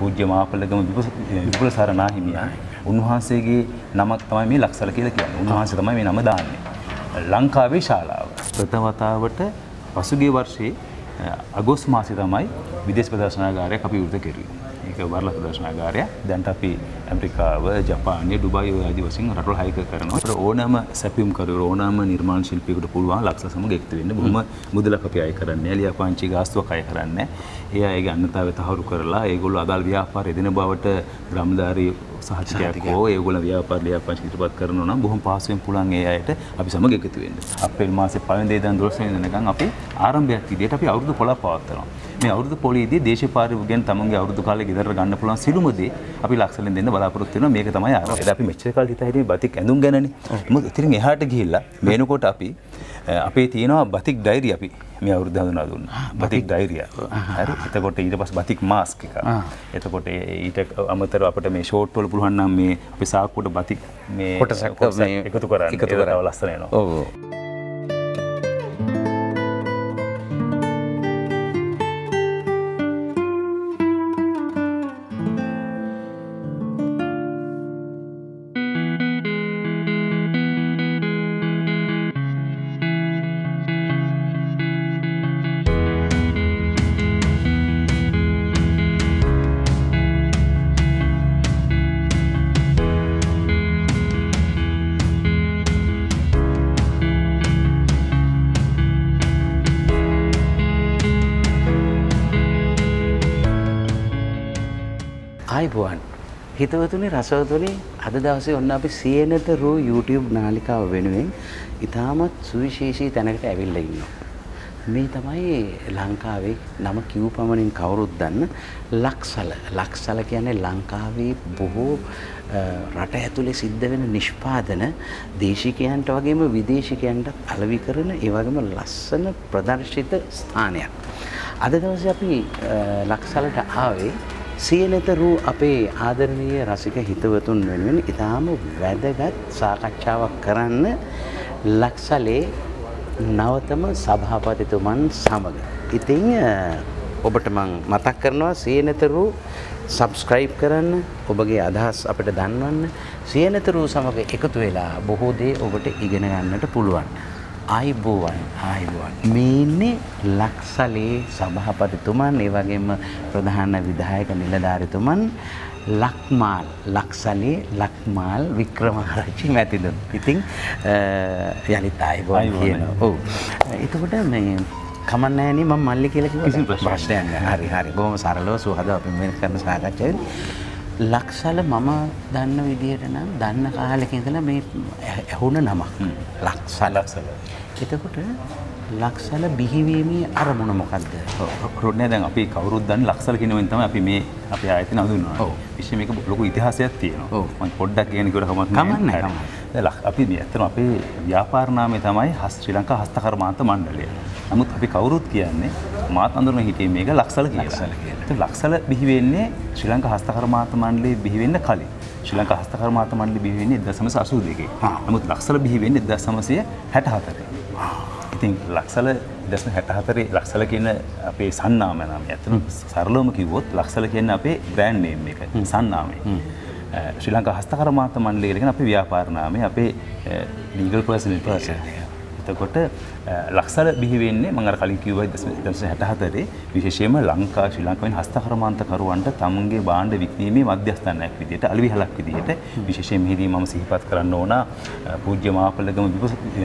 පූජ්‍ය මාපලගම විපුල සරණා හිමියන්. උන්වහන්සේගේ නමක් තමයි මේ ලක්සල කියලා කියන්නේ. උන්වහන්සේ තමයි මේ නම දාන්නේ. ලංකාවේ ශාලාව. ප්‍රථම වතාවට පසුගිය වර්ෂයේ අගෝස්තු මාසයේ තමයි විදේශ ප්‍රදර්ශනාගාරයක් අපි වෘත කෙරුවේ. ඒක වර්ලා ප්‍රදර්ශනාගාරය. දැන් අපි ඇමරිකාව, ජපානය, ඩුබායි ආදී වශයෙන් රටවල් 6ක කරනවා. ඒකට ඕනෑම සැපයුම් කරුවෝ ඕනෑම නිර්මාණ ශිල්පියෙකුට පුළුවන් ලක්ෂ සමග එකතු වෙන්න. බොහොම මුදලක් අපි අය කරන්නේ නැහැ. ලියාපදිංචි ගාස්තුවක් අය කරන්නේ නැහැ. ඒ අයගේ අන්නතාවය තහවුරු කරලා ඒගොල්ලෝ අදාළ ව්‍යාපාර එදින බවට ග්‍රාමදාරී සහතිකයක් හෝ ඒගොල්ලෝ ව්‍යාපාර ලියාපදිංචි ඉදිරිපත් කරනවා නම් බොහොම පහසුවෙන් පුළුවන් ඒ අයට අපි සමග එකතු වෙන්න. අප්‍රේල් මාසේ 1 වෙනිදා ඉඳන් 12 වෙනිදා වෙනකන් අපි ආරම්භයක් විදිහට අපි අවුරුදු පොළක් පවත්වනවා. මේ අවුරුදු පොළේදී දේශපාලන විගයන් තමන්ගේ අවුරුදු කාලේ ගෙදරට ගන්න පුළුවන් සිළුම දේ අපි ලක්ෂලෙන් දෙන්න බලාපොරොත්තු වෙනවා. මේක තමයි ආරම්භය. අපි මෙච්චර කාලෙ හිතා හිටියේ බතික් ඇඳුම් ගැනනේ. මොකද ඉතින් එහාට ගිහිල්ලා මේනකොට අපි අපේ තියෙනවා බතික් ඩයරි අපි මේ අවුරුද්ද හඳුනා දුන්නා. බතික් ඩයරිය. හරි. එතකොට ඊට පස්සේ බතික් මාස්ක් එක. එතකොට ඊට අමතරව අපිට මේ ෂෝට් වල පුළුවන් නම් මේ අපි සාක්කුවට බතික් මේ කොටසක් එකතු කරන්න. ඒක තව ලස්සන වෙනවා. ඔව්. ආයිබෝන් හිතවතුනි රසවතුනි අද දවසේ ඔන්න අපි සියනත රූ YouTube නාලිකාව වෙනුවෙන් ඉතාමත් සුවිශේෂී තැනකට ඇවිල්ලා ඉන්නවා. මේ තමයි ලංකාවේ නම කිව් පමණින් කවුරුත් දන්න ලක්සල. ලක්සල කියන්නේ ලංකාවේ බොහෝ රට ඇතුලේ සිද්ධ වෙන නිෂ්පාදන දේශිකයන්ට වගේම විදේශිකයන්ට අලෙවි කරන ඒ වගේම ලස්සන ප්‍රදර්ශිත ස්ථානයක්. අද දවසේ අපි ලක්සලට ආවේ සියනත රූ අපේ ආදරණීය රසික හිතවතුන් වෙනුවෙන් ඉතාම වැදගත් සාකච්ඡාවක් කරන්න ලක්සලේ නවතම සභාපතිතුමන් සමග. ඉතින් ඔබට මම මතක් කරනවා සියනත රූ subscribe කරන්න, ඔබගේ අදහස් අපිට දන්වන්න. සියනත රූ සමග එකතු වෙලා බොහෝ දේ ඔබට ඉගෙන ගන්නට පුළුවන්. ආයිබෝවන් මේන්නේ ලක්සලේ සභාපතිතුමන් ඒ වගේම ප්‍රධාන විධායක නිලධාරිතුමන් ලක්සලේ ලක්මාල් වික්‍රමාරච්චි මැතිතුමන්. ඉතින් යලිත් ආයිබෝවන් කියනවා. ඔව්. එතකොට මේ කමන්නේ නේ මම මල්ලි කියලා කිව්වා. කිසි ප්‍රශ්නයක් නැහැ. හරි. බොහොම සරලව සුහදව අපි මේ කරන සාකච්ඡාවේ ලක්සල මම දන්න විදිහට නම් දන්න කාලෙක ඉඳලා මේ ඇහුණ නමක්. ලක්සල. එතකොට ලක්සල බිහිවීමේ අරමුණ මොකද්ද? රොඩ්නේ දැන් අපි කවුරුත් දන්නේ ලක්සල කියනවෙන් තමයි අපි මේ අපේ ආයතන හඳුන්වන්නේ. ඔව්. විශේෂ මේක ලොකු ඉතිහාසයක් තියෙනවා. ඔව්. මම පොඩ්ඩක් කියන කිව්වට කමක් නැහැ. අපි මේ ඇත්තටම අපේ ව්‍යාපාර නාමය තමයි ශ්‍රී ලංකා හස්තකර්මාන්ත මණ්ඩලය. නමුත් අපි කවුරුත් කියන්නේ මාත් අඳුරන හිටියේ මේක ලක්සල කියලා. ලක්සල බිහි වෙන්නේ ශ්‍රී ලංකා හස්තකර්මාන්ත මණ්ඩලයේ බිහි වෙන්න කලින්. ශ්‍රී ලංකා හස්තකර්මාන්ත මණ්ඩලය බිහි වෙන්නේ 1982. නමුත් ලක්සල බිහි වෙන්නේ 1964. ඉතින් ලක්සල 1964 ලක්සල කියන අපේ සන්නාම නම. ඇත්තටම සරලවම කිව්වොත් ලක්සල කියන්නේ අපේ බ්‍රෑන්ඩ් නේම් එක. සන්නාමය. ශ්‍රී ලංකා හස්තකර්මාන්ත මණ්ඩලය කියන අපේ ව්‍යාපාර නාමය, අපේ ලීගල් පර්සනැලිටි. එතකොට ලක්සල බිහි වෙන්නේ මම අර කලින් කිව්වා 1964 විශේෂයෙන්ම ශ්‍රී ලංකාවේ හස්තකර්මාන්තකරුවන්ට තමුන්ගේ භාණ්ඩ විකිණීමේ මධ්‍යස්ථානයක් විදිහට අලවිහලක් විදිහට විශේෂයෙන් මෙහිදී මම සිහිපත් කරන්න ඕන පූජ්‍ය මාපලගම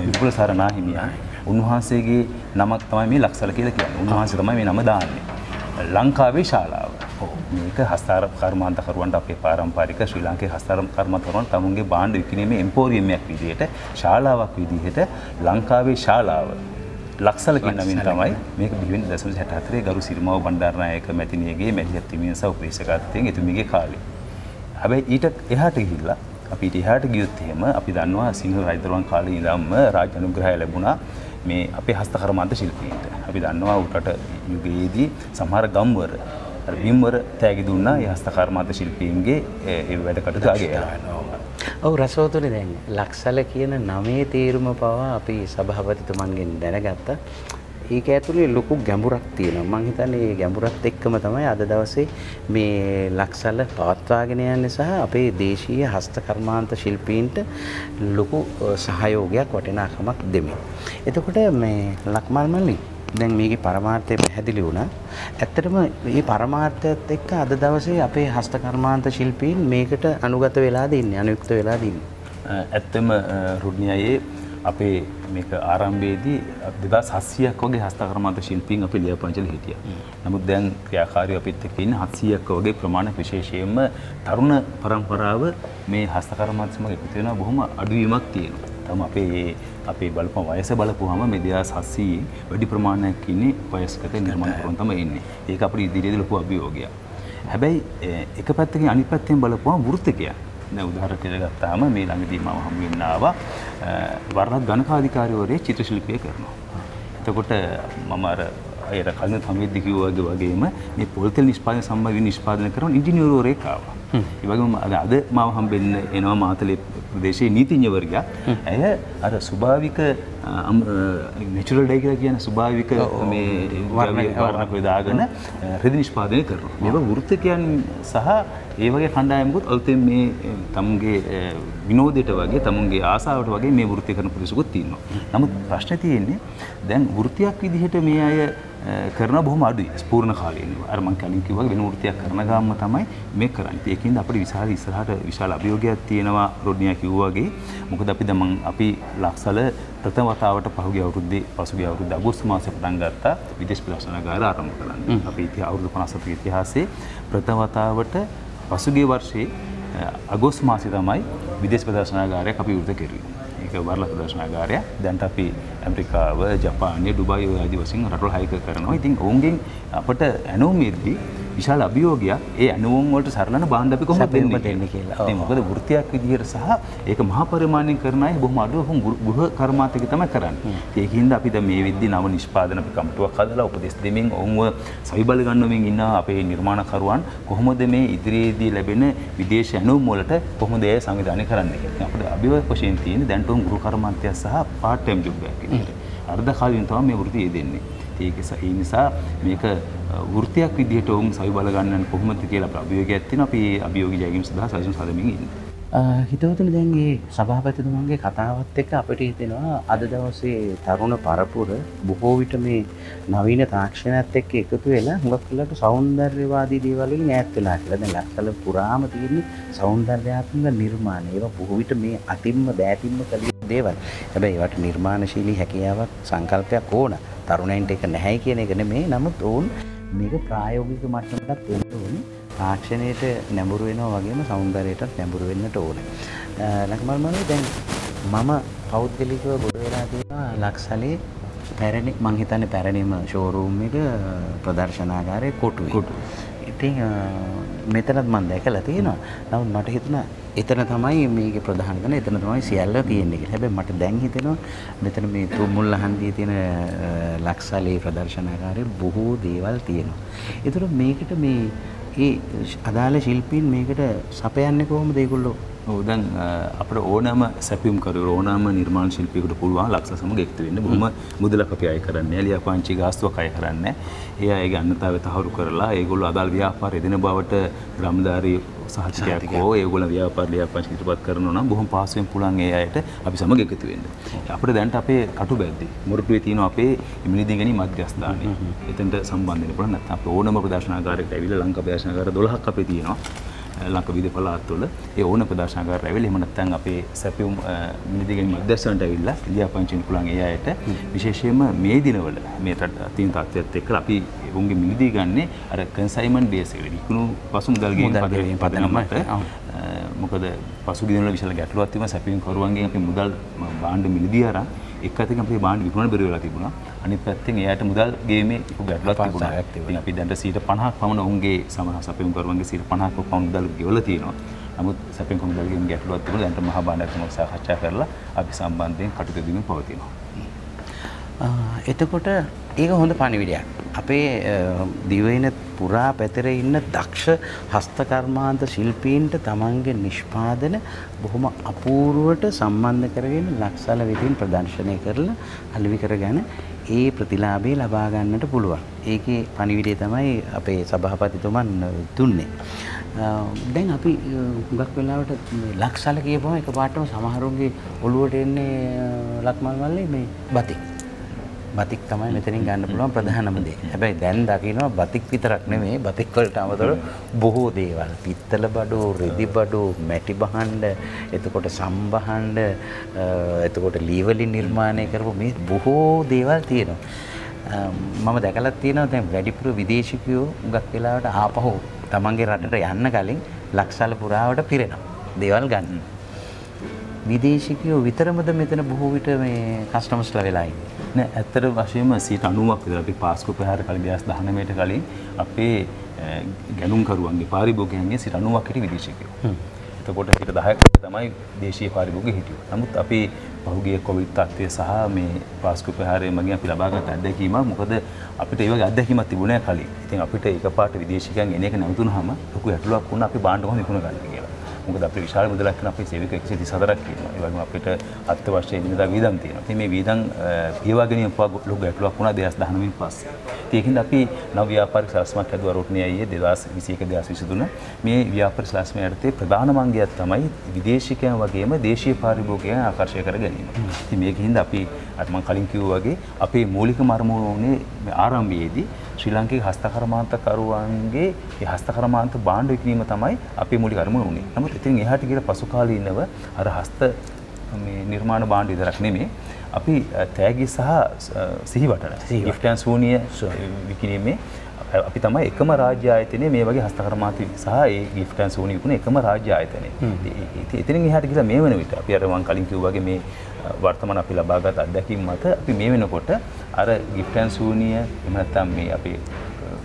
විපුල සරණා හිමියන්. උන්වහන්සේගේ නමක් තමයි මේ ලක්සල කියලා කියන්නේ. උන්වහන්සේ තමයි මේ නම දාන්නේ. ලංකාවේ ශාලාව. මේක හස්තකර්මාන්තකරුවන්ට අපේ පාරම්පරික ශ්‍රී ලාංකේය හස්තකර්මාන්තකරුවන්ට තමුන්ගේ භාණ්ඩ විකිණීමේ එම්පෝරියමයක් විදිහට ශාලාවක් විදිහට ලංකාවේ ශාලාව ලක්සල කියන නමින් තමයි මේක බිහි වෙන්නේ 1964 ගරු සිරිමාව බණ්ඩාරනායක මැතිණියගේ මැදිහත් හිමියන් සහ උපදේශකත්වයෙන් එතුමියගේ කාලේ. හැබැයි ඊට එහාට ගිහිල්ලා අපි ඊට එහාට ගියොත් එහෙම අපි දන්නවා සිංහල රජදරුවන් කාලේ ඉඳන්ම රාජ්‍ය අනුග්‍රහය ලැබුණා මේ අපේ හස්තකර්මාන්ත ශිල්පීන්ට. අපි දන්නවා උඩට යුගයේදී සමහර ගම්වල බිම්වර තෑගි දුන්නා ඒ හස්තකර්මාන්ත ශිල්පීන්ගේ ඒ වැඩ කටයුතු අගය. ඔව් රසවතුනි දැන් ලක්සල කියන නමේ තේරුම පවා අපි සභාපතිතුමන්ගෙන් දැනගත්තා. ඒක ඇතුලේ ලොකු ගැඹුරක් තියෙනවා. මම හිතන්නේ මේ ගැඹුරත් එක්කම තමයි අද දවසේ මේ ලක්සල පවත්වාගෙන යන්නේ සහ අපේ දේශීය හස්ත කර්මාන්ත ශිල්පීන්ට ලොකු සහයෝගයක් වටිනාකමක් දෙමින්. එතකොට මේ ලක්මල් මල්ලි දැන් මේකේ පරමාර්ථය පැහැදිලි වුණා. ඇත්තටම මේ පරමාර්ථයත් එක්ක අද දවසේ අපේ හස්ත කර්මාන්ත ශිල්පීන් මේකට අනුගත වෙලාද ඉන්නේ, අනුයුක්ත වෙලාද ඉන්නේ. ඇත්තම රුඩ්නියයේ අපේ මේක ආරම්භයේදී 2700ක් වගේ හස්තකර්මාන්ත ශිල්පීන් අපේ ලියාපදිංචිල හිටියා. නමුත් දැන් ක්‍රියාකාරීව අපිත් එක්ක ඉන්න 700ක් වගේ ප්‍රමාණ විශේෂයෙන්ම තරුණ පරම්පරාව මේ හස්තකර්මාන්ත සමග එකතු වෙනවා. බොහොම අඩුවීමක් තියෙනවා. තම අපේ බලපෑම වයස බලපුවාම මේ 2700 වැඩි ප්‍රමාණයක් ඉන්නේ වයස්ගත නිර්මාණකරුවන් තමයි ඉන්නේ. ඒක අපේ ඉදිරියේදී ලොකු අභියෝගයක්. හැබැයි එක පැත්තකින් අනිත් පැත්තෙන් බලපුවාම වෘත්තිකයන් දැන් උදාහරණයක් ගත්තාම මේ ළඟදී මම හමු වෙන්න ආවා වර්ණත් ගණකාධිකාරිවරයෙක් චිත්‍ර ශිල්පය කරනවා. එතකොට මම අර අයර කලින් සමීද්දි කිව්වා වගේම මේ පොල්තෙල් නිෂ්පාදනය සම්බන්ධ නිෂ්පාදනය කරන ඉංජිනේරුවරයෙක් ආවා. ඒ වගේම අද මාව හම්බෙන්න එනවා මාතලේ ප්‍රදේශයේ නීතිඥවරියක්. ඇය අර ස්වභාවික නැචරල් ඩයි කියලා කියන ස්වභාවික මේ වර්ණක දාගෙන රෙදි නිෂ්පාදනය කරනවා. මේවා වෘත්තිකයන් සහ ඒ වගේ කණ්ඩායමකුත් අලුතෙන් මේ තමුන්ගේ විනෝදයට වගේ තමුන්ගේ ආසාවට වගේ මේ වෘත්ති කරන පුරුෂකුත් තියෙනවා. නමුත් ප්‍රශ්නේ තියෙන්නේ දැන් වෘත්තියක් විදිහට මේ අය කරන බොහොම අඩුයි. ස්පූර්ණ කාලීනව. අර මම කලින් කිව්වා වෙන වෘත්තියක් කරන ගාම තමයි මේක කරන්නේ. ඒකින්ද අපිට ඉස්සරහට විශාල අභියෝගයක් තියෙනවා රොඩ්නියා කිව්වා වගේ. මොකද අපි ලක්සල ප්‍රථම වතාවට පසුගිය අවුරුද්දේ අගෝස්තු මාසයේ පටන් ගත්තා විදේශ ප්‍රදර්ශනාගාර ආරම්භ කරන්න. අපි අවුරුදු 57 ඉතිහාසයේ ප්‍රථම වතාවට පසුගිය වර්ෂයේ අගෝස්තු මාසයේ තමයි විදේශ ප්‍රදර්ශනාගාරයක් අපි විවෘත කෙරුවේ. ඒක වර්ලා ප්‍රදර්ශනාගාරය. දැන් අපි ඇමරිකාව, ජපානය, ඩුබායි ආදී වශයෙන් රටවල් 6ක කරනවා. ඉතින් ඔවුන්ගෙන් අපට ඇනෝමෙද්දී විශාල අභියෝගයක් ඒ ඇනෝම් වලට සරලන බාණ්ඩ අපි කොහොමද දෙන්නේ කියලා. ඉතින් මොකද වෘත්තියක් විදියට සහ ඒක මහා පරිමාණයෙන් කරන අය බොහොම අඩුව ගෘහ කර්මාන්තයක තමයි කරන්නේ. ඒකින්ද අපි දැන් මේ විද්දී නව නිෂ්පාදන අපි කමිටුවක් හදලා උපදෙස් දෙමින් ඔවුන්ව සවිබල ගන්නමින් ඉන්න අපේ නිර්මාණකරුවන් කොහොමද මේ ඉදිරියේදී ලැබෙන විදේශ ඇනෝම් වලට කොහොමද ඒ සංවිධානය කරන්නේ කියලා. අපිට අභියෝග වශයෙන් තියෙන දැන් තෝන් ගෘහ කර්මාන්තය සහ පාර්ට් ටයිම් ජොබ් එකක් විදියට. අර්ධ කාලීන තමයි මේ වෘත්තිය දෙන්නේ. ඒ නිසා මේක වෘත්තියක් විදිහට වුන් සවි බල ගන්නන් කොහොමද කියලා අපේ අභියෝගයක් තියෙනවා. අපි අභියෝගී ජයගැනීම සඳහා සැලසුම් සාදමින් ඉන්නේ. හිතවතුනි දැන් මේ සභාපතිතුමන්ගේ කතාවත් එක්ක අපිට හිතෙනවා අද දවසේ තරුණ පරපුර බොහෝ විට මේ නවීන තාක්ෂණයත් එක්ක එකතු වෙලා හුඟක් වෙලාවට සෞන්දර්යවාදී දේවල් වලින් ඈත් වෙලා කියලා. දැන් ලක්සල පුරාම තියෙන්නේ සෞන්දර්යාත්මක නිර්මාණ. ඒවා බොහෝ විට මේ අතිම්ම දෑතිම්ම කළ දේවල්. හැබැයි ඒවට නිර්මාණශීලී හැකියාවක් සංකල්පයක් ඕන. තරුණයින්ට ඒක නැහැයි කියන එක නෙමෙයි. නමුත් ඔවුන් මේක ප්‍රායෝගික මට්ටමකට එන්න ඕනේ. තාක්ෂණයට නැඹුරු වෙනවා වගේම සෞන්දර්යයටත් නැඹුරු වෙන්නට ඕනේ. ලක්මල් මල්ලි දැන් මම පෞද්ගලිකව ගොඩ වෙලා තියෙනවා ලක්සලේ පැරණි මං හිතන්නේ පැරණිම ෂෝරූම් එක ප්‍රදර්ශනාගාරයේ කොටුවේ. ඉතින් මෙතනත් මම දැකලා තියෙනවා. නමුත් මට හිතුණා එතන තමයි මේකේ ප්‍රධාන තැන, එතන තමයි සියල්ල තියෙන්නේ කියලා. හැබැයි මට දැන් හිතෙනවා මෙතන මේ තුමුල්ලහන්දියේ තියෙන ලක්සලේ ප්‍රදර්ශනාගාරයේ බොහෝ දේවල් තියෙනවා. ඒතර මේකට මේ අදාළ ශිල්පීන් මේකට සපයන්නේ කොහොමද ඒගොල්ලෝ? ඔව් දැන් අපිට ඕනෑම සැපියුම් කරුවෝ ඕනෑම නිර්මාණ ශිල්පියෙකුට පුළුවන් ලක්ෂ සමග එකතු වෙන්න. බොහොම මුදලක් අපි අය කරන්නේ. ලියාපදිංචි ගාස්තුවක් අය කරන්නේ. ඒ අයගේ අන්නතාවය තහවුරු කරලා ඒගොල්ලෝ අදාළ ව්‍යාපාරය දෙන බවට ග්‍රාමදාරී සහතිකයක් හෝ ඒගොල්ලෝ ව්‍යාපාර ලියාපදිංචි ඉදිරිපත් කරනවා නම් බොහොම පහසුවෙන් පුළුවන් ඒ අයට අපි සමග එකතු වෙන්න. අපිට දැනට අපේ කටුබැද්දේ මොරටුවේ තියෙන අපේ මිලදී ගැනීම මධ්‍යස්ථානය. එතනට සම්බන්ධ වෙන්න පුළුවන්. නැත්නම් අපේ ඕනම ප්‍රදර්ශනාගාරයකට ඇවිල්ලා ලංකා ප්‍රදර්ශනාගාර 12ක් අපේ තියෙනවා. ලංකා විවිධ පළාත්වල ඒ ඕන ප්‍රදර්ශනකාරයෝ ඇවිල්ලා එහෙම නැත්නම් අපේ සැපියුම් මිලදී ගැනීම මධ්‍යස්ථානට ඇවිල්ලා ලියාපදිංචි පුළුවන් ඒ අයට විශේෂයෙන්ම මේ දිනවල මේ තියෙන තත්ත්වයට එක්කලා අපි උන්ගේ මිලදී ගන්නේ අර කන්සයින්මන්ට් බේස් එකට ඉක්ුණු පසු මුදල් ගෙවීම පදනමට මොකද පසුගිය දිනවල විශාල ගැටලුවක් තිබුණා සැපියුම් කරුවන්ගෙන් අපි මුදල් භාණ්ඩ මිලදී අරන් එක අතකින් අපේ භාණ්ඩ විකුණන්න බැරි වෙලා තිබුණා. අනිත් පැත්තෙන් එයාට මුදල් ගෙීමේ ගැටලුවක් තිබුණා. ඉතින් අපි දැන් 50% පමණ උන්ගේ සමහර සැපියුම් කරුවන්ගේ 50% පමණ මුදල් ගෙවලා තියෙනවා. නමුත් සැපියුම් කරුවන්ගේ මුදල් ගෙීම ගැටලුවක් තිබුණා. දැන් මහා භාණ්ඩාගාරයක් සාකච්ඡා කරලා අපි සම්බන්ධයෙන් කටයුතු දෙමින් පවතිනවා. එතකොට ඒක හොඳ පණිවිඩයක්. අපේ දිවයින පුරා පැතිරේ ඉන්න දක්ෂ හස්තකර්මාන්ත ශිල්පීන්ට තමන්ගේ නිෂ්පාදන බොහොම අපූර්වට සම්බන්ධ කරගෙන ලක්සල විදිහින් ප්‍රදර්ශනය කරලා අලෙවි කරගෙන ඒ ප්‍රතිලාභය ලබා ගන්නට පුළුවන්. ඒකේ පණිවිඩය තමයි අපේ සභාපතිතුමන් දුන්නේ. දැන් අපි හුඟක් වෙලාවට ලක්සල කියපුවම එකපාරටම සමහරුන්ගේ ඔළුවට එන්නේ ලක්මල් මල්ලේ මේ බතික්. බතික් තමයි මෙතනින් ගන්න පුළුවන් ප්‍රධානම දේ. හැබැයි දැන් දකිනවා බතික් විතරක් නෙමෙයි බතික් වලට අමතරව බොහෝ දේවල්. පිත්තල බඩු, රෙදි බඩු, මැටි බහඬ, එතකොට සම්බහඬ, එතකොට ලී වලින් නිර්මාණය කරපු මේ බොහෝ දේවල් තියෙනවා. මම දැකලා තියෙනවා දැන් වැඩිපුර විදේශිකයෝ හුඟක් වෙලාවට ආපහු තමන්ගේ රටට යන්න කලින් ලක්සල පුරාවට පිරෙනවා. දේවල් ගන්න. විදේශිකයෝ විතරමද මෙතන බොහෝ විට මේ කස්ටමර්ස්ලා වෙලා ඉන්නේ? නෑ ඇත්තට වශයෙන්ම 90%ක් විතර අපි පාස්කු ප්‍රහාර කලින් 2019ට කලින් අපේ ගැනුම්කරුවන්ගේ පාරිභෝගිකයන්ගේ 90%ක් හිටි විදේශිකයෝ. එතකොට 10%ක් තමයි දේශීය පාරිභෝගික හිටියෝ. නමුත් අපි පහුගිය කොවිඩ් තත්ත්වය සහ මේ පාස්කු ප්‍රහාරය මගින් අපි ලබාගත් අත්දැකීම මොකද අපිට ඒ වගේ අත්දැකීමක් තිබුණේ කලින්. ඉතින් අපිට එකපාරට විදේශිකයන් එන එක නැවතුනහම ලොකු ගැටලුවක් වුණා අපි බාණ්ඩ කොහොමද විකුණ ගන්න කියලා. මොකද අපේ විශාල මුදලක් කරන අපේ සේවක 134ක් ඉන්නවා. ඒ වගේම අපිට අත්‍යවශ්‍ය ඉන්දියා වීදම් තියෙනවා. ඉතින් මේ වීදම් පියවාගෙන ලොකු ගැටලුවක් වුණා 2019 පස්සේ. ඒකින්ද අපි නව ව්‍යාපාරික සලස්මක් ඇදුවා රොට්නිය අයියේ 2021 2023 මේ ව්‍යාපාරික සලස්ම යටතේ ප්‍රධාන මංගයක් තමයි විදේශිකයන් වගේම දේශීය පාරිභෝගිකයන් ආකර්ෂණය කර ගැනීම. ඉතින් මේකින්ද අපි අර මම කලින් කිව්වා වගේ අපේ මූලික මර්මය වුණේ ආරම්භයේදී ශ්‍රී ලාංකික හස්තකර්මාන්තකරුවන්ගේ ඒ හස්තකර්මාන්ත භාණ්ඩ විකිණීම තමයි අපේ මූලික අරමුණ වුණේ. නමුත් ඉතින් එහාට ගිහලා පසු කාලීනව අර හස්ත මේ නිර්මාණ භාණ්ඩ විතරක් නෙමෙයි අපි තෑගි සහ සිහිවටන gift and souvenir විකිණීමේ අපි තමයි එකම රාජ්‍ය ආයතනයේ මේ වගේ හස්තකර්මාන්ත සහ ඒ gift and souvenir විකුණන එකම රාජ්‍ය ආයතනය. ඉතින් එහාට ගිහලා මේ වෙන විට අපි අර මම කලින් කිව්වා වගේ මේ වර්තමාන අපි ලබාගත් අත්දැකීම් මත අපි මේ වෙනකොට අර gift and souvenir එහෙම නැත්නම් මේ අපේ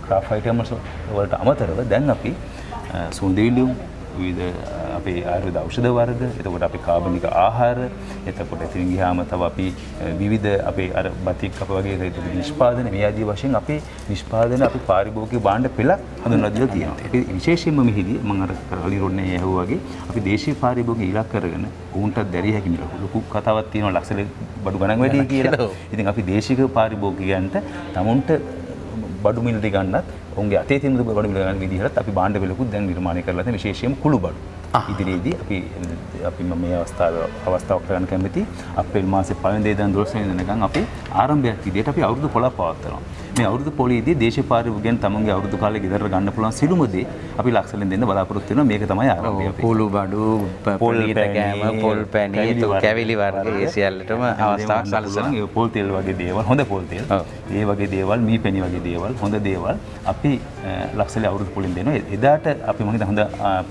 craft items වලට අමතරව දැන් අපි සුන්දේලියුම් විවිධ අපේ ආයුර්වේද ඖෂධ වර්ග, එතකොට අපි කාබනික ආහාර, එතකොට ඉතින් ගියාම තව අපි විවිධ අපේ අර බතික් අප වගේ නිෂ්පාදන මේ ආදී වශයෙන් අපේ නිෂ්පාදන අපි පාරිභෝගික භාණ්ඩ පෙළක් හඳුන්වලා දීලා තියෙනවා. අපි විශේෂයෙන්ම මෙහිදී මම අර කලින් රොන්නේ ඇහුවා වගේ අපි දේශීය පාරිභෝගික ඉලක්ක කරගෙන උන්ට දැරිය හැකි මිල ලොකු කතාවක් තියෙනවා ලක්ෂල බඩු ගණන් වැඩි කියලා. ඉතින් අපි දේශික පාරිභෝගිකයන්ට තමුන්ට බඩු මිල ගන්නත් උන්ගේ අතේ තියෙන බඩු මිල ගන්න විදිහට අපි භාණ්ඩ පෙළකුත් දැන් නිර්මාණය කරලා තියෙන විශේෂයෙන්ම කුළු බඩු. ඉදිරියේදී අපි මේ අවස්ථාවක් ගන්න කැමති අප්‍රේල් මාසේ 1 වෙනිදා ඉඳන් 12 වෙනිදා වෙනකන් අපි ආරම්භයක් විදිහට අපි අවුරුදු පොළක් පවත්වනවා. මේ අවුරුදු පොළේදී දේශීය පාරිභෝගිකයන් තමන්ගේ අවුරුදු කාලේ ගෙදරට ගන්න පුළුවන් සිළුම දේ අපි ලක්ෂලෙන් දෙන්න බලාපොරොත්තු වෙනවා. මේක තමයි ආරම්භය. කුළු බඩු, පොල් කෑම, පොල් පැණි, කැවිලි වර්ග ඒ සියල්ලටම අවස්ථාවක් සැලසෙනවා. ඒ පොල් තෙල් වගේ දේවල්, හොඳ පොල් තෙල්. ඒ වගේ දේවල්, මී පැණි වගේ දේවල්, හොඳ දේවල් අපි ලක්ෂලේ අවුරුදු පොළෙන් දෙනවා. එදාට අපි මම හිතා හොඳ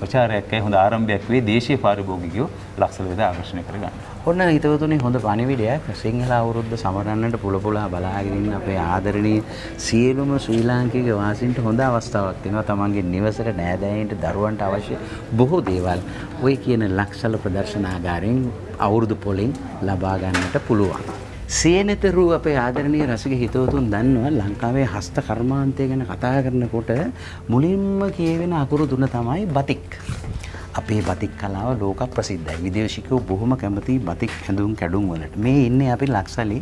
ප්‍රචාරයක් හොඳ ආරම්භයක් වේ දේශීය පාරිභෝගිකයෝ ලක්ෂල වේද ආකර්ෂණය කරගන්න. ඔන්න හිතවතුනි හොඳ පණිවිඩයක් සිංහල අවුරුද්ද සමරන්නට පුලපුලා බලාගෙන ඉන්න අපේ ආදරණීය සියලුම ශ්‍රී ලාංකික වාසීන්ට හොඳ අවස්ථාවක් තියෙනවා. තමන්ගේ නිවසට නෑදෑයන්ට දරුවන්ට අවශ්‍ය බොහෝ දේවල් ඔය කියන ලක්ෂල ප්‍රදර්ශනාගාරයෙන් අවුරුදු පොලින් ලබා ගන්නට පුළුවන්. සේනතරු අපේ ආදරණීය රසික හිතවතුන් දන්නවා ලංකාවේ හස්ත කර්මාන්තය ගැන කතා කරනකොට මුලින්ම කියවෙන අකුරු තුන තමයි බතික්. අපේ බතික් කලාව ලෝක ප්‍රසිද්ධයි. විදේශිකයෝ බොහොම කැමති බතික් හැඳුම් කැඩුම් වලට. මේ ඉන්නේ අපි ලක්සලේ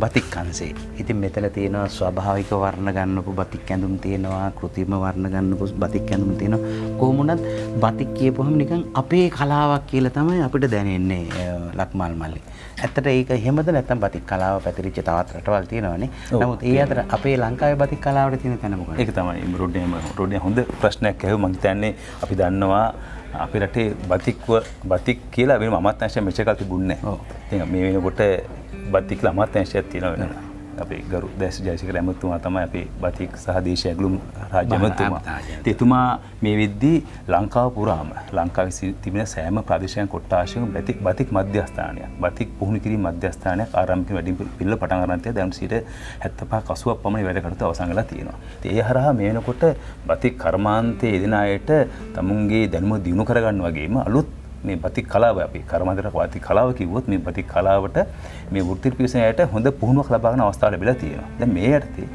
බතික් අංශේ. ඉතින් මෙතන තියෙනවා ස්වභාවික වර්ණ ගන්නපු බතික් ඇඳුම් තියෙනවා, කෘත්‍රිම වර්ණ ගන්නපු බතික් ඇඳුම් තියෙනවා. කොහොමුණත් බතික් කියපුවම නිකන් අපේ කලාවක් කියලා තමයි අපිට දැනෙන්නේ ලක්මාල් මල්ලේ. ඇත්තට ඒක එහෙමද නැත්නම් බතික් කලාව පැතිරිච්ච තවත් රටවල් තියෙනවානේ. නමුත් ඒ අතර අපේ ලංකාවේ බතික් කලාවට තියෙන තැන මොකක්ද? ඒක තමයි රොඩ්නේ හොඳ ප්‍රශ්නයක් ඇහුවා. මම හිතන්නේ අපි දන්නවා අපේ රටේ බතික් කියලා වෙනම අමාත්‍යාංශයක් මෙච්චර කල් තිබුණේ නැහැ. ඉතින් මේ වෙනකොට බතික් කියලා අමාත්‍යාංශයක් තියෙනවා වෙනවා. අපේ ගරු දැස් ජයසිංහ ඇමතුමා තමයි අපේ බතික් සහ දේශීය ඇගලුම් රාජ්‍ය ඇමතුමා. එතුමා මේ වෙද්දී ලංකාව පුරාම ලංකාවේ තිබෙන සෑම ප්‍රදේශයන් කොට්ටාශයක බතික් මධ්‍යස්ථානයක්, බතික් පුහුණු කිරීම මධ්‍යස්ථානයක් ආරම්භ වැඩි පිළිල පටන් ගන්න තියා දැන් 75 80ක් පමණ වැඩ කටයුතු අවසන් වෙලා තියෙනවා. ඉතින් ඒ හරහා මේ වෙනකොට බතික් කර්මාන්තයේ යෙදෙන අයට තමුන්ගේ දැනුම දියුණු කරගන්න වගේම අලුත් මේ බතික් කලාව අපි කර්මාන්තර බතික් කලාව කිව්වොත් මේ බතික් කලාවට මේ වෘත්ති පිරිසට හොඳ පුහුණුවක් ලබා ගන්න අවස්ථාව ලැබිලා තියෙනවා. දැන් මේ යටතේ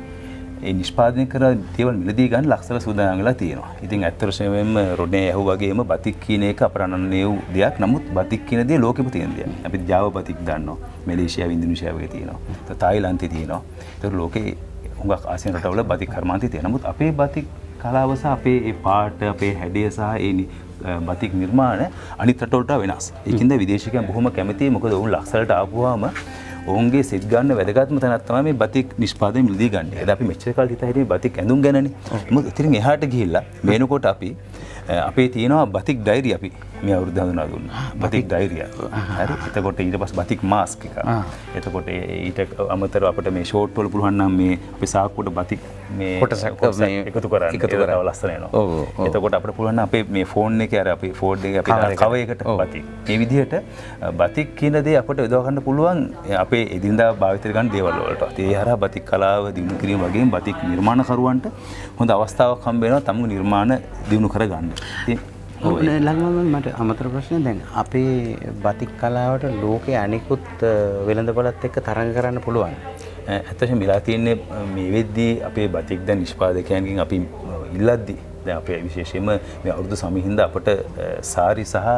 ඒ නිෂ්පාදනය කරන දේවල් මිලදී ගන්න ලක්ෂල සූදානම් වෙලා තියෙනවා. ඉතින් ඇත්තටම රොඩේ ඇහුව වගේම බතික් කියන එක අපරණන්නේ වූ දෙයක්. නමුත් බතික් කියන දේ ලෝකෙම තියෙන දෙයක්. අපි ජාව බතික් දන්නවා. මැලේසියාව, ඉන්දුනීසියාව වගේ තියෙනවා. තායිලන්තේ තියෙනවා. ඒතර ලෝකේ හුඟක් ආසියානු රටවල බතික් කර්මාන්තය තියෙනවා. නමුත් අපේ බතික් කලාව සහ අපේ ඒ පාට, අපේ හැඩය සහ ඒ බතික් නිර්මාණ අනිත් රටවලට වෙනස්. ඒකින්ද විදේශිකයන් බොහොම කැමතියි. මොකද ඔවුන් ලක්ෂලට ආපුවාම ඔවුන්ගේ සිත් ගන්න වැදගත්ම තැනක් තමයි මේ බතික් නිෂ්පාදනය මිලදී ගන්න. ඒද අපි මෙච්චර කාලෙ හිතා හිටියේ බතික් ඇඳුම් ගැනනේ. මොකද ඉතින් එහාට ගිහිල්ලා මේනකොට අපි අපේ තියෙනවා බතික් ඩයරි අපි මේ අවුරුද්ද හඳුනා දුන්නා. බතික් ඩයරිය. හරි. එතකොට ඊට පස්සේ බතික් මාස්ක් එක. එතකොට ඊට අමතරව අපිට මේ ෂෝට් වල පුළුවන් නම් මේ අපි සාක්කුවට බතික් මේ කොටසක් එකතු කරන්න. ඒක තව ලස්සන වෙනවා. එතකොට අපිට පුළුවන් නම් අපේ මේ ෆෝන් එකේ අර අපේ ෆෝන් එකේ අපි කව එකට බතික්. මේ විදිහට බතික් කියන දේ අපිට යොදව ගන්න පුළුවන් අපේ එදිනදා භාවිතයට ගන්න දේවල් වලට. ඒ හරහා බතික් කලාව දිනු කිරීම වගේම බතික් නිර්මාණකරුවන්ට හොඳ අවස්ථාවක් හම්බ වෙනවා තම නිර්මාණ දිනු කරගන්න. ළඟම මට අමතර ප්‍රශ්න දැන් අපේ බතික් කලාවට ලෝකයේ අනිකුත් වෙළඳපොළත් එක්ක තරඟ කරන්න පුළුවන්. ඇත්තටම වෙලා තියෙන්නේ මේ වෙද්දී අපේ බතික් දැන් නිෂ්පාදකයන්ගෙන් අපි ඉල්ලද්දී දැන් අපේ විශේෂයෙන්ම මේ අවුරුදු සමහින්ද අපට සාරි සහ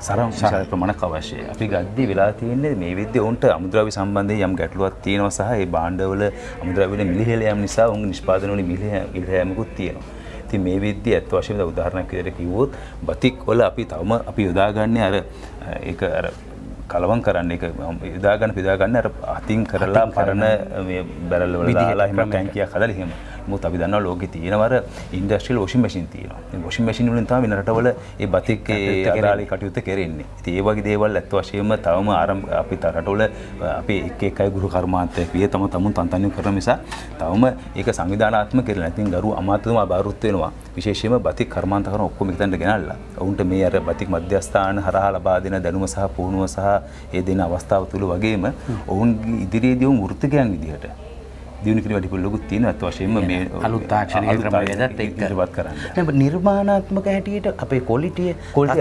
සරම් විශාල ප්‍රමාණයක් අවශ්‍යයි. අපි ගද්දී වෙලා තියෙන්නේ මේ වෙද්දී උන්ට අමුද්‍රව්‍ය සම්බන්ධයෙන් යම් ගැටලුවක් තියෙනවා සහ ඒ භාණ්ඩවල අමුද්‍රව්‍ය වල මිලිහෙල යාම නිසා උන් නිෂ්පාදන වල මිලිහෙලයක්කුත් තියෙනවා. ඉතින් මේ වෙද්දී අත් වශයෙන්ම උදාහරණයක් විදිහට කිව්වොත් බතික් වල අපි තවම අපි යොදාගන්නේ අර ඒක අර කලවම් කරන්න එක යොදා ගන්න අර අතින් කරලා පරණ මේ බැරල් වල දාලා එහෙම ටැංකියක් හදලා එහෙම. මොකද අපි දන්නවා ලෝකේ තියෙනවර ඉන්ඩස්ට්‍රියල් වොෂින් මැෂින් තියෙනවා. ඒ වොෂින් මැෂින් වලින් තමයි වෙන රටවල ඒ බතික් ඒ අදාළේ කටයුත්ත කරන්නේ. ඉතින් ඒ වගේ දේවල් අත් වශයෙන්ම තවම අපි රටවල අපි එක අය ගෘහ කර්මාන්තයක් විය තමුන් තන්තනිය කරන නිසා තවම ඒක සංවිධානාත්මක කරලා නැතිනම් ගරු අමාත්‍යතුමා බාරුත් වෙනවා. විශේෂයෙන්ම බතික් කර්මාන්ත කරන ඔක්කොම එකතැනට ගෙනල්ලා ඔවුන්ට මේ අර බතික් මධ්‍යස්ථාන හරහා ලබා දෙන දැනුම සහ පුහුණුව සහ ඒ දෙන අවස්ථාව තුල වගේම ඔවුන්ගේ ඉදිරියේදී වුන් වෘත්තිකයන් විදිහට දිනු කිරීම වැඩි පොළොකුත් තියෙන අත් වශයෙන්ම මේ අලුත් තාක්ෂණික ක්‍රමවේදත් එක්ක ඉදිරිපත් කරන්න. දැන් නිර්මාණාත්මක හැටියට අපේ ක්වොලිටිය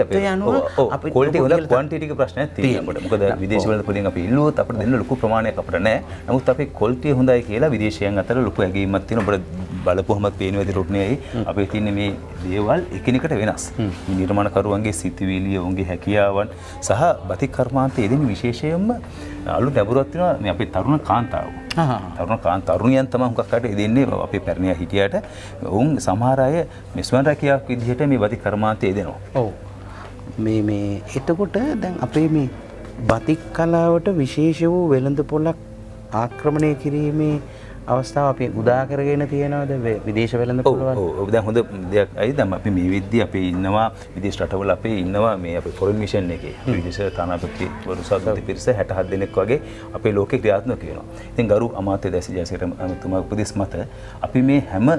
අපේ අනුව අපේ ක්වොලිටි හොඳ ක්වොන්ටිටි එක ප්‍රශ්නයක් තියෙනවා අපිට. මොකද විදේශ වල පොලින් අපි ඉල්ලුවොත් අපිට දෙන්න ලොකු ප්‍රමාණයක් අපිට නැහැ. නමුත් අපේ ක්වොලිටිය හොඳයි කියලා විදේශයන් අතර ලොකු ඇගීමක් තියෙනවා. අපිට බලපුවමත් පේන විදිහට රුට්නේයි අපේ තියෙන මේ දේවල් එකිනෙකට වෙනස්. මේ නිර්මාණකරුවන්ගේ සිතුවිලි, ඔවුන්ගේ හැකියාවන් සහ බතික් කර්මාන්තයේ දෙන විශේෂයෙන්ම අලුත් ලැබුරක් තියෙනවා මේ අපේ තරුණ කාන්තාවෝ. තරුණියන් තමයි හුඟක් අයට දෙන්නේ අපේ පැරණියා හිටියට ඔවුන් සමහර අය මෙස්වන් රැකියාවක් විදිහට මේ බතික් කර්මාන්තයේ දෙනවා. ඔව්. මේ එතකොට දැන් අපේ මේ බතික් කලාවට විශේෂ වූ වෙළඳපොළක් ආක්‍රමණය කිරීමේ අවස්ථාව අපි උදා කරගෙන තියෙනවද විදේශ වෙළඳපොළ වල? ඔව් දැන් හොඳ දෙයක් අයි දැන් අපි මේ විද්‍ය අපි ඉන්නවා විදේශ රටවල අපි ඉන්නවා මේ අපේ ෆොරින් මිෂන් එකේ විදේශ තානාපති වරු සාධිත පිරිස 67 දෙනෙක් වගේ අපේ ලෝකේ ක්‍රියාත්මක වෙනවා. ඉතින් ගරු අමාත්‍ය දැසි ජයසේකර අමතුමා උපදෙස් මත අපි මේ හැම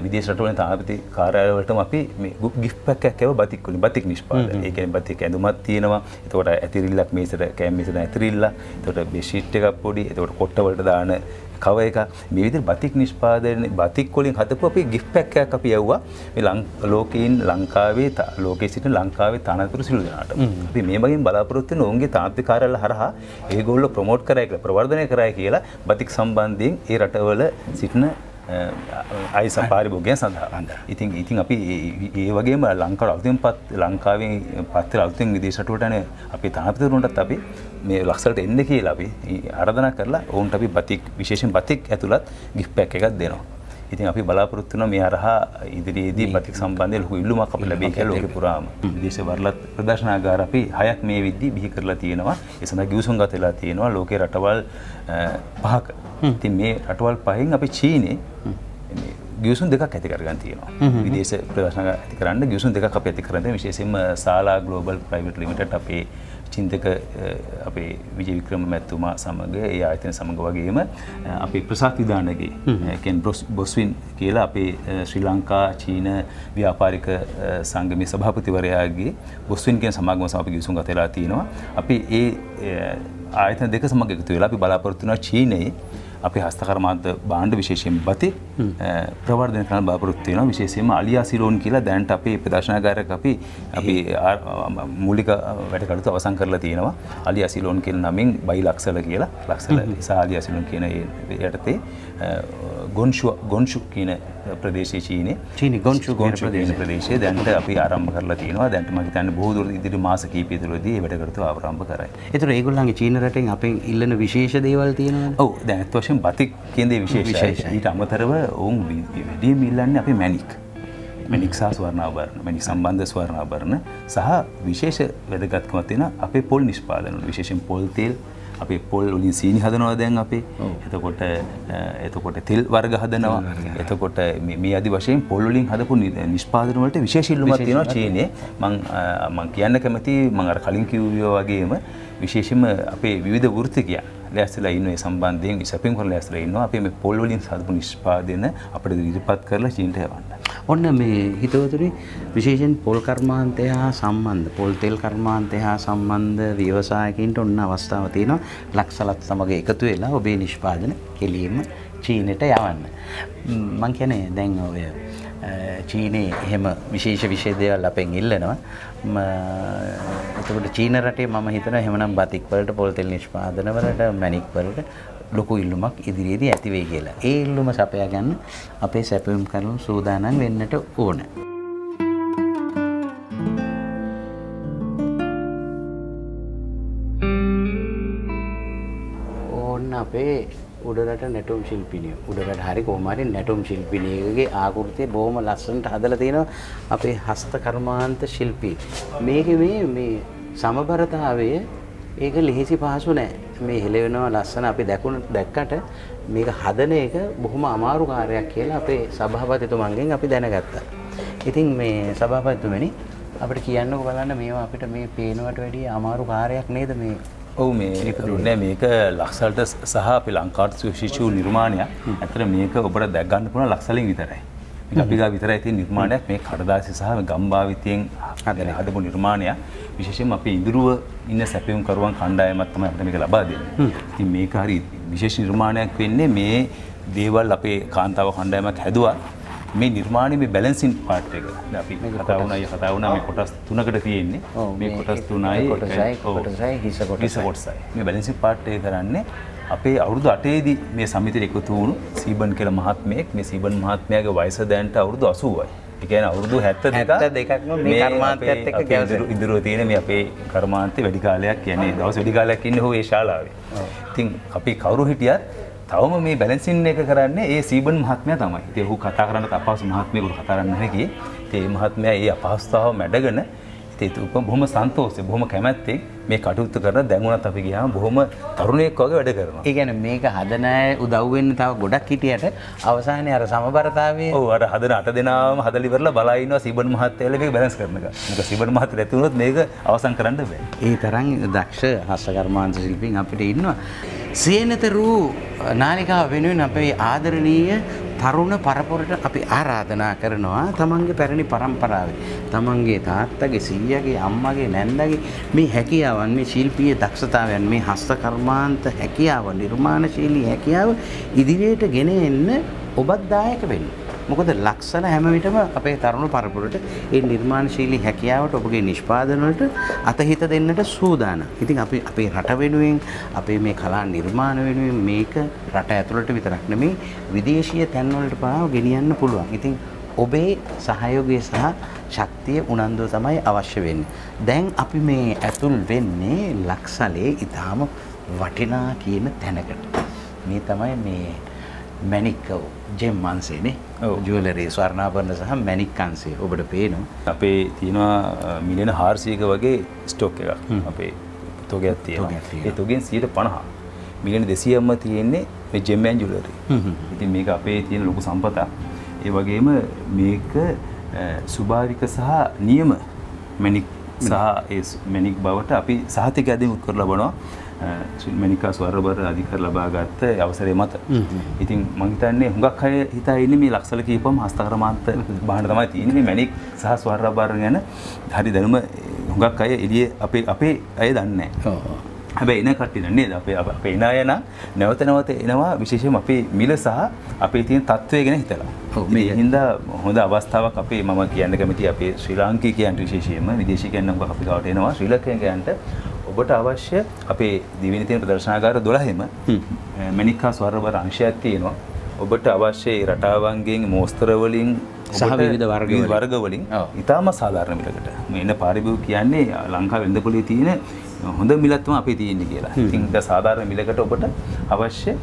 විදේශ රටවල තානාපති කාර්යාලවලටම අපි මේ ගිෆ්ට් පැක් එකක් ඒව බතික් වලින් බතික් නිෂ්පාදනය. ඒ කියන්නේ බතික් ඇඳුමක් තියෙනවා. එතකොට ඇතිරිල්ලක් මේසට කෑම මේසට ඇතිරිල්ල. එතකොට බෙඩ්ෂීට් එකක් පොඩි. එතකොට කොට්ට වලට දාන කව එක මේ විදිහට බතික් නිෂ්පාදනයේ බතික් වලින් හදපු අපි ගිෆ්ට් පැක් එකක් අපි යවුවා මේ ලෝකයෙන් ලංකාවේ ලෝකයේ සිටින ලංකාවේ තානාපති සිළු දෙනාට. අපි මේ වගේම බලාපොරොත්තු වෙන ඔවුන්ගේ තානාපති කාර්යාල හරහා ඒගොල්ලෝ ප්‍රොමෝට් කරයි කියලා ප්‍රවර්ධනය කරයි කියලා බතික් සම්බන්ධයෙන් ඒ රටවල සිටින අයි සපාරිභෝගයන් සඳහා. ඉතින් අපි ඒ වගේම ලංකාවෙන් පත් අලුතෙන් විදේශ රටවලට යන අපේ තානාපතිවරුන්ටත් අපි මේ ලක්ෂලට එන්න කියලා අපි ආරාධනා කරලා ඔවුන්ට අපි බතික් විශේෂයෙන් බතික් ඇතුළත් ගිෆ්ට් පැක් එකක් දෙනවා. ඉතින් අපි බලාපොරොත්තු වෙනවා මේ හරහා ඉදිරියේදී බතික් සම්බන්ධයෙන් ලොකු ඉල්ලුමක් අපිට ලැබෙයි කියලා ලෝකෙ පුරාම. විදේශ වරලත් ප්‍රදර්ශනාගාර අපි 6ක් මේ විද්දී බිහි කරලා තියෙනවා. ඒ සඳහා ගිවිසුම් ගත වෙලා තියෙනවා ලෝකේ රටවල් 5ක. ඉතින් මේ රටවල් 5න් අපි චීනේ ගිවිසුම් දෙකක් ඇති කරගන්න තියෙනවා. විදේශ ප්‍රදර්ශනාගාර ඇති කරන්න ගිවිසුම් දෙකක් අපි ඇති කරගෙන තියෙනවා. විශේෂයෙන්ම ශාලා ග්ලෝබල් ප්‍රයිවට් ලිමිටඩ් අපේ චින්තක අපේ විජය වික්‍රම මැතිතුමා සමග ඒ ආයතන සමග වගේම අපේ ප්‍රසාත් විදානගේ කියන්නේ බොස්වින් කියලා අපේ ශ්‍රී ලංකා චීන ව්‍යාපාරික සංගමේ සභාපතිවරයාගේ බොස්වින් කියන සමාගම සමග අපි ගිවිසුම් ගත වෙලා තිනවා. අපි ඒ ආයතන දෙක සමග එකතු වෙලා අපි බලාපොරොත්තු වෙනවා චීනයේ අපේ හස්තකර්මාන්ත භාණ්ඩ විශේෂයෙන් බතික් ප්‍රවර්ධනය කරන්න බලාපොරොත්තු වෙනවා. විශේෂයෙන්ම අලියා සිලෝන් කියලා දැනට අපේ ප්‍රදර්ශනකාරයක් අපි මූලික වැඩ කටයුතු අවසන් කරලා තියෙනවා. අලියා සිලෝන් කියන නමින් බයි ලක්සල කියලා ලක්සල නිසා අලියා සිලෝන් කියන යටතේ ගොන්ෂු කියන ප්‍රදේශයේ චීනේ ගොන්ෂු කියන ප්‍රදේශයේ දැනට අපි ආරම්භ කරලා තියෙනවා. දැනට මම හිතන්නේ බොහෝ දුර ඉදිරි මාස කිහිපය තුළදී මේ වැඩ කටයුතු ආරම්භ කරයි. ඒතර ඒගොල්ලන්ගේ චීන රටෙන් අපෙන් ඉල්ලන විශේෂ දේවල් තියෙනවද? ඔව් දැන් අත් වශයෙන් බතික් කියන දේ විශේෂයි. ඊට අමතරව ඔවුන් වැඩිම ඉල්ලන්නේ අපි මැණික් සහ ස්වර්ණාභරණ මැණික් සම්බන්ධ ස්වර්ණාභරණ සහ විශේෂ වැදගත්කමක් තියෙන අපේ පොල් නිෂ්පාදන වල විශේෂයෙන් පොල් තෙල් අපේ පොල් වලින් සීනි හදනවා දැන් අපේ. එතකොට තෙල් වර්ග හදනවා. එතකොට මේ ආදි වශයෙන් පොල් වලින් හදපු නිෂ්පාදන වලට විශේෂ ඉල්ලුමක් තියෙනවා චීනයේ. මම කියන්න කැමති මම අර කලින් කිව්වා වගේම විශේෂයෙන්ම අපේ විවිධ වෘත්තිකයන් ලෑස්තිලා ඉන්න ඒ සම්බන්ධයෙන් සැපින් කරලා ලෑස්තිලා ඉන්නවා. අපි මේ පොල් වලින් හදපු නිෂ්පාදන අපිට ඉදිරිපත් කරලා චීනට යවන්න. ඔන්න මේ හිතවතුනි විශේෂයෙන් පොල් කර්මාන්තය හා සම්බන්ධ පොල් තෙල් කර්මාන්තය හා සම්බන්ධ ව්‍යවසායකින්ට ඔන්න අවස්ථාව තියෙනවා ලක්සලත් සමග එකතු වෙලා ඔබේ නිෂ්පාදන කෙලින්ම චීනට යවන්න. මං කියන්නේ දැන් ඔය චීනේ එහෙම විශේෂ දේවල් අපෙන් ඉල්ලනවා. එතකොට චීන රටේ මම හිතනවා එහෙමනම් බතික් වලට පොල් තෙල් නිෂ්පාදන වලට මැණික් වලට ලොකු ඉල්ලුමක් ඉදිරියේදී ඇති වෙයි කියලා. ඒ ඉල්ලුම සපයා ගන්න අපේ සැපයුම් කරුණු සූදානම් වෙන්නට ඕන. ඕන්න අපේ උඩරට නැටුම් ශිල්පිනිය. උඩරට හරි කොහොම හරි නැටුම් ශිල්පිනියගේ ආකෘතිය බොහොම ලස්සනට හදලා තිනවා අපේ හස්ත කර්මාන්ත ශිල්පී. මේකේ මේ සමබරතාවය ඒක ලිහිසි පහසු නෑ. මේ හෙලවෙනවා ලස්සන අපි දැක්කට මේක හදන එක බොහොම අමාරු කාර්යයක් කියලා අපේ සභාපතිතුමන්ගෙන් අපි දැනගත්තා. ඉතින් මේ සභාපතිතුමනි අපිට කියන්නකෝ බලන්න මේවා අපිට මේ පේනවට වැඩිය අමාරු කාර්යයක් නේද මේ? ඔව් මේ මේක ලක්සලට සහ අපේ ලංකාවට සුවිශේෂී නිර්මාණයක්. ඇත්තට මේක ඔබට දැක් ගන්න පුළුවන් ලක්සලින් විතරයි. මේක අපි ගා විතරයි තියෙන නිර්මාණයක්. මේ කඩදාසි සහ ගම්භාවිතයෙන් හදපු නිර්මාණයක්. විශේෂයෙන්ම අපේ ඉදිරිව ඉන්න සැපයුම් කරුවන් කණ්ඩායමක් තමයි අපිට මේක ලබා දෙන්නේ. ඉතින් මේක හරි විශේෂ නිර්මාණයක් වෙන්නේ මේ දේවල් අපේ කාන්තාව කණ්ඩායමක් හැදුවා. මේ නිර්මාණයේ මේ බැලන්සින් පාර්ට් එක. දැන් අපි කතා වුණා මේ කොටස් තුනකට තියෙන්නේ. මේ කොටස් තුනයි කොටසයි හිස කොටසයි. මේ බැලන්සින් පාර්ට් එක කරන්නේ අපේ අවුරුදු 8 දී මේ සමිතියට එකතු වුණු සීබන් කියලා මහත්මයෙක්. මේ සීබන් මහත්මයාගේ වයස දැනට අවුරුදු 80යි. ඒ කියන්නේ අවුරුදු 72ක්ම මේ කර්මාන්තයත් එක්ක ඉදිරිය තියෙන මේ අපේ කර්මාන්තේ වැඩි කාලයක් කියන්නේ දවස් වැඩි කාලයක් ඉන්නේ හො ඒ ශාලාවේ. ඉතින් අපි කවුරු හිටියත් තවම මේ බැලන්සින් එක කරන්නේ ඒ සීබන් මහත්මයා තමයි. ඉතින් ඔහු කතා කරන්නත් අපහසු මහත්මයෙකුට කතා කරන්න නැහැ කියේ. ඉතින් මේ මහත්මයා ඒ අපහසුතාව මැඩගෙන ඉතින් බොහොම සන්තෝෂයි බොහොම කැමැත්තෙන් මේ කටයුතු කරන දැන් උනත් අපි ගියාම බොහොම තරුණයෙක් වගේ වැඩ කරනවා. ඒ කියන්නේ මේක හදන අය උදව් වෙන්න තව ගොඩක් හිටියට අවසානයේ අර සමබරතාවයේ ඔව් අර හදන 8 දෙනාම හදලා ඉවරලා බලා ඉන්නවා සීබන් මහත්තයා මේක බැලන්ස් කරන එක. මොකද සීබන් මහත්තයා නැති වුණොත් මේක අවසන් කරන්න බෑ. ඒ තරම් දක්ෂ හස්තකර්මාන්ත ශිල්පීන් අපිට ඉන්නවා. සේනතරු නාලිකාව වෙනුවෙන් අපේ ආදරණීය තරුණ පරපුරට අපි ආරාධනා කරනවා තමන්ගේ පැරණි පරම්පරාවේ තමන්ගේ තාත්තගේ සීයාගේ අම්මගේ නැන්දගේ මේ හැකියාවන් මේ ශිල්පීය දක්ෂතාවයන් මේ හස්තකර්මාන්ත හැකියාව නිර්මාණශීලී හැකියාව ඉදිරියට ගෙන එන්න ඔබත් දායක වෙන්න. මොකද ලක්ෂණ හැම විටම අපේ තරුණ පරපුරට ඒ නිර්මාණශීලී හැකියාවට ඔබගේ නිෂ්පාදන වලට අතහිත දෙන්නට සූදානම්. ඉතින් අපි අපේ රට වෙනුවෙන් අපේ මේ කලා නිර්මාණ වෙනුවෙන් මේක රට ඇතුළට විතරක් නෙමෙයි විදේශීය තැන් වලට පාව ගෙනියන්න පුළුවන්. ඉතින් ඔබේ සහයෝගය සහ ශක්තිය උනන්දුව තමයි අවශ්‍ය වෙන්නේ. දැන් අපි මේ ඇතුල් වෙන්නේ ලක්සලේ ඊටාම වටිනා කියන තැනකට. මේ තමයි මේ මැණික් ජෙම් අංශේනේ. ජුවලරි ස්වර්ණාභරණ සහ මැණික් අංශය ඔබට පේනවා. අපේ තියෙනවා මිලියන 400ක වගේ ස්ටොක් එකක්. අපේ තොගයක් තියෙනවා. ඒ තොගෙන් 150 මිලියන 200ක්ම තියෙන්නේ මේ ජෙම් ඇන් ජුවලරි. ඉතින් මේක අපේ තියෙන ලොකු සම්පතක්. ඒ වගේම මේක ස්වභාවික සහ නියම මැණික් සහ ඒ මැණික් බවට අපි සහතික ඇදහිමුත් කරලා බලනවා. මැණිකා ස්වර්ණබර අධිකාර ලබාගත් අවසරය මත. ඉතින් මම හිතන්නේ හුඟක් අය හිතා ඉන්නේ මේ ලක්සල කීපම හස්තකර්මාන්ත භාණ්ඩ තමයි තියෙන්නේ. මේ මැණික් සහ ස්වර්ණබර ගැන හරි දැනුම හුඟක් අය එළියේ අපේ අය දන්නේ නැහැ. හැබැයි එන කට්ටිය නේද අපේ එන අය නම් නැවත නැවත එනවා විශේෂයෙන්ම අපේ මිල සහ අපේ තියෙන තත්ත්වය ගැන හිතලා. ඔව් මේ හින්දා හොඳ අවස්ථාවක් අපේ මම කියන්න කැමතියි අපේ ශ්‍රී ලාංකිකයන්ට විශේෂයෙන්ම විදේශිකයන් නම් අපි ගාවට එනවා ශ්‍රී ලංකිකයන්ට ඔබට අවශ්‍ය අපේ දිවෙන තියෙන ප්‍රදර්ශනාගාර 12ෙම මැණික්කා ස්වර්ණබර අංශයක් තියෙනවා. ඔබට අවශ්‍ය රටාවන්ගෙන් මෝස්තර වලින් සහ විවිධ වර්ග වලින් ඉතාම සාධාරණ මිලකට මේ එන පාරිභෝගික කියන්නේ ලංකාවේ වෙළඳපොලේ තියෙන හොඳ මිලක් තමයි අපේ තියෙන්නේ කියලා. ඉතින් ඒක සාධාරණ මිලකට ඔබට අවශ්‍ය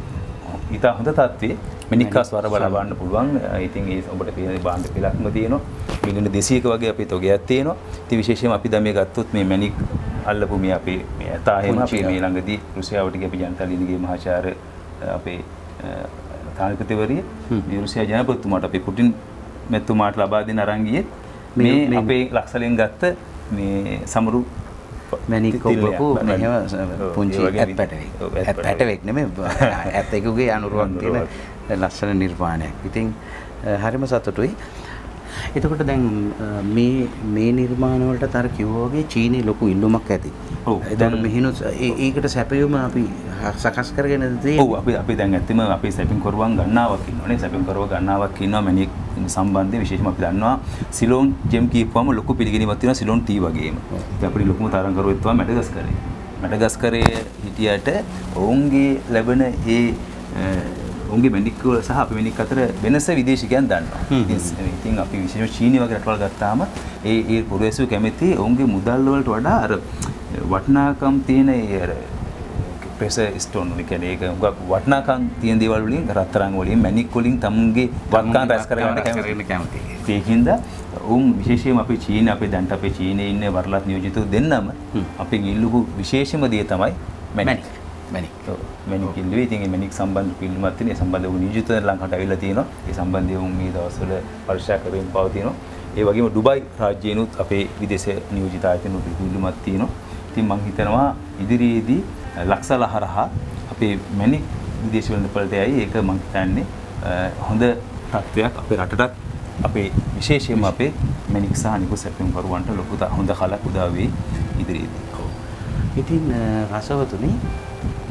ඉතා හොඳ තත්ත්වයේ මැණික්කා ස්වර්ණබර ලබන්න පුළුවන්. ඉතින් ඒ ඔබට පේන භාණ්ඩ පිළක්ම තියෙනවා. මිලියන 200ක වගේ අපේ තොගයක් තියෙනවා. ඉතින් විශේෂයෙන්ම අපි දැන් මේ ගත්තොත් මේ මැණික් අල්ලපු මේ අපේ මේ ඇතාහෙම අපි මේ ළඟදී රුසියාවට ගිය අපි ජනතාලිනිගේ මහාචාර්ය අපේ තානාපතිවරිය මේ රුසියා ජනපතිතුමාට අපි පුටින් මෙතුමාට ලබා දෙන අරන් ගියේ මේ අපේ ලක්සලෙන් ගත්ත මේ සමරු මැණික් ඔබපු මෙහෙම පුංචි ඇටපැටවෙක් නෙමෙයි ඇතෙකුගේ අනුරුවක් තියෙන ලස්සන නිර්මාණයක්. ඉතින් හරිම සතුටුයි. එතකොට දැන් මේ නිර්මාණ වලට තර කිව්වා වගේ චීනේ ලොකු ඉල්ලුමක් ඇති. ඔව්. දැන් මෙහිනු ඒකට සැපයුම අපි සකස් කරගෙන තියෙන්නේ. ඔව් අපි දැන් ඇත්තම අපි සැපින් කරුවන් ගණනාවක් ඉන්නවනේ. සැපින් කරුව ගණනාවක් ඉන්නවා මැණික් සම්බන්ධයෙන් විශේෂයෙන්ම අපි දන්නවා සිලෝන් ජෙම් කියපුවම ලොකු පිළිගැනීමක් තියෙනවා සිලෝන් ටී වගේම. ඉතින් අපිට ලොකුම තරම් කරුවෙක් තමයි මැඩගස්කරේ. මැඩගස්කරේ හිටියට ඔවුන්ගේ ලැබෙන උන්ගේ මැණික් වල සහ අපේ මැණික් අතර වෙනස විදේශිකයන් දන්නවා. ඉතින් අපි විශේෂයෙන් චීනි වගේ රටවල් ගත්තාම ඒ පුරවැසියෝ කැමති උන්ගේ මුදල් වලට වඩා අර වටිනාකම් තියෙන ඒ අර ප්‍රෙෂර් ස්ටෝන් වලින් කියන්නේ ඒක වටිනාකම් තියෙන දේවල් වලින් රත්තරන් වලින් මැණික් වලින් තමුන්ගේ වත්කම් රැස් කරගන්න කැමති. ඒකින්ද උන් විශේෂයෙන්ම අපේ චීන අපේ දැන්ට අපේ චීනයේ ඉන්න වරලත් නියෝජිතව දෙන්නම අපේ ඉල්ලුපු විශේෂම දේ තමයි මැණික්. මැණික් ඉල්ලුවේ. ඉතින් මේ මැණික් සම්බන්ධ පිළිමක් තියෙන ඒ සම්බන්ධව නියෝජිත ලංකාවට ඇවිල්ලා තියෙනවා. ඒ සම්බන්ධයෙන් උන් මේ දවස්වල පරීක්ෂා කරමින් පවතිනවා. ඒ වගේම ඩුබයි රාජ්‍යයනුත් අපේ විදේශ නියෝජිත ආයතන පිළිමක් තියෙනවා. ඉතින් මම හිතනවා ඉදිරියේදී ලක්සල හරහා අපේ මැණික් විදේශ වෙළඳපළට යයි. ඒක මම හිතන්නේ හොඳ තත්වයක් අපේ රටටත් අපේ විශේෂයෙන්ම අපේ මැණික් සහ නිකුත් සැපයුම් කරුවන්ට ලොකු හොඳ කලක් උදා වෙයි ඉදිරියේදී. ඉතින් රසවතුනි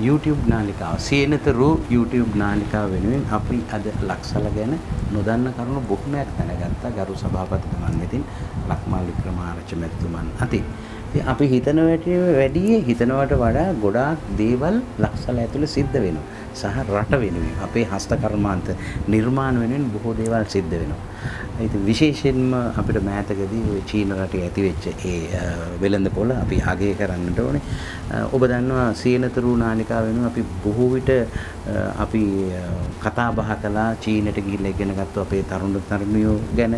YouTube නාලිකාව සීනතරු YouTube නාලිකාව වෙනුවෙන් අපි අද ලක්සල ගැන නොදන්න කරුණු බොහොමයක් දැනගත්තා ගරු සභාපතිතුමන් වෙතින් ලක්මාල් වික්‍රමාරච්චි මැතිතුමන් අතින්. ඉතින් අපි හිතනවට වඩා ගොඩාක් දේවල් ලක්සල ඇතුළේ සිද්ධ වෙනවා. සහ රට වෙනුවෙන් අපේ හස්ත කර්මාන්ත නිර්මාණ වෙනුවෙන් බොහෝ දේවල් සිද්ධ වෙනවා. ඉතින් විශේෂයෙන්ම අපිට මෑතකදී ওই චීන රටේ ඇති වෙච්ච ඒ වෙළඳපොළ අපි අගය කරන්නට ඕනේ. ඔබ දන්නවා සීනතරු නාලිකාව වෙනුවෙන් අපි බොහෝ විට අපි කතා බහ කළා චීනට ගිහිල්ලා ඉගෙන ගත්ත අපේ තරුණියෝ ගැන.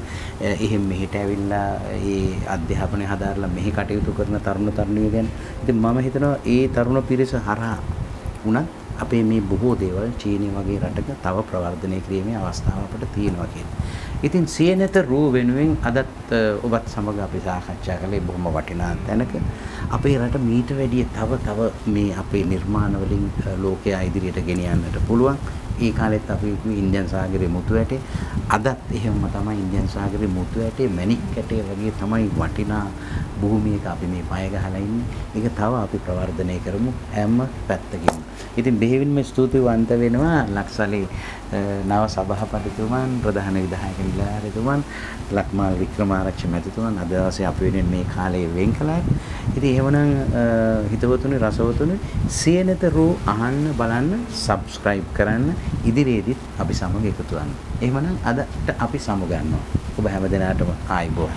එහෙම මෙහෙට ඇවිල්ලා ඒ අධ්‍යාපනය හදාarලා මෙහි කටයුතු කරන තරුණියෝ ගැන. ඉතින් මම හිතනවා ඒ තරුණ පිරිස හරහා උනත් අපේ මේ බොහෝ දේවල් චීනය වගේ රටක තව ප්‍රවර්ධනය කිරීමේ අවස්ථාව අපිට තියෙනවා කියන්නේ. ඉතින් සියනත රූ වෙනුවෙන් අදත් ඔබත් සමග අපි සාකච්ඡා කළේ බොහොම වටිනා තැනක. අපේ රට මීට වැඩිය තව මේ අපේ නිර්මාණ වලින් ලෝකයා ඉදිරියට ගෙනියන්නට පුළුවන්. ඒ කාලෙත් අපි ඉන්දියන් සාගරයේ මුතු ඇටේ අදත් එහෙම තමයි ඉන්දියන් සාගරයේ මුතු ඇටේ මැණික් ඇටේ වගේ තමයි වටිනා භූමියක අපි මේ පය ගහලා ඉන්නේ. ඒක තව අපි ප්‍රවර්ධනය කරමු හැම පැත්තකින්ම. ඉතින් බෙහෙවින්ම ස්තුතිවන්ත වෙනවා ලක්සලේ නව සභාපතිතුමන් ප්‍රධාන විධායක නිලධාරීතුමන් ලක්මාල් වික්‍රමාරච්චි මැතිතුමන් අද දවසේ අපි වෙනුවෙන් මේ කාලේ වෙන් කළා. ඉතින් එහෙමනම් හිතවතුනි රසවතුනි සියනත රූ අහන්න බලන්න subscribe කරන්න ඉදිරියේදීත් අපි සමග එකතු වෙන්න. එහෙමනම් අදට අපි සමුගන්නවා. ඔබ හැම දිනකටම ආයිබෝන්.